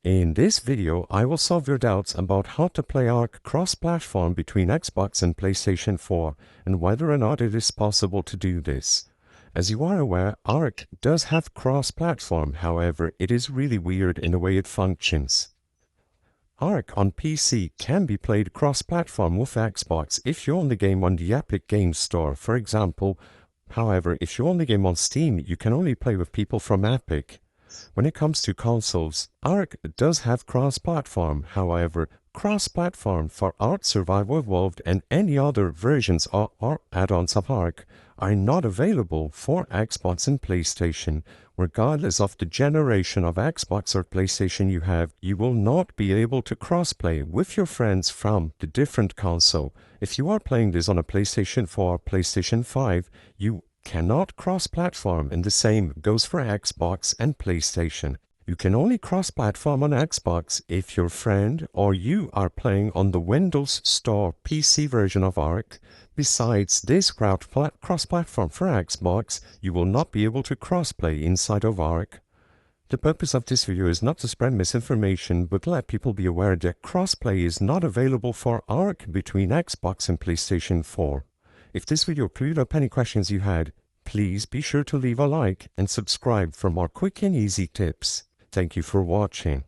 In this video, I will solve your doubts about how to play ARK Cross-Platform between Xbox and PlayStation 4 and whether or not it is possible to do this. As you are aware, ARK does have cross-platform, however, it is really weird in the way it functions. ARK on PC can be played cross-platform with Xbox if you own the game on the Epic Games Store, for example. However, if you own the game on Steam, you can only play with people from Epic. When it comes to consoles, ARK does have cross-platform. However, cross-platform for ARK Survival Evolved and any other versions or add-ons of ARK are not available for Xbox and PlayStation. Regardless of the generation of Xbox or PlayStation you have, you will not be able to cross-play with your friends from the different console. If you are playing this on a PlayStation 4 or PlayStation 5, you cannot cross-platform, and the same goes for Xbox and PlayStation. You can only cross-platform on Xbox if your friend or you are playing on the Windows Store PC version of ARK. Besides this cross-platform for Xbox, you will not be able to cross-play inside of ARK. The purpose of this video is not to spread misinformation, but let people be aware that cross-play is not available for ARK between Xbox and PlayStation 4. If this video cleared up any questions you had, please be sure to leave a like and subscribe for more quick and easy tips. Thank you for watching.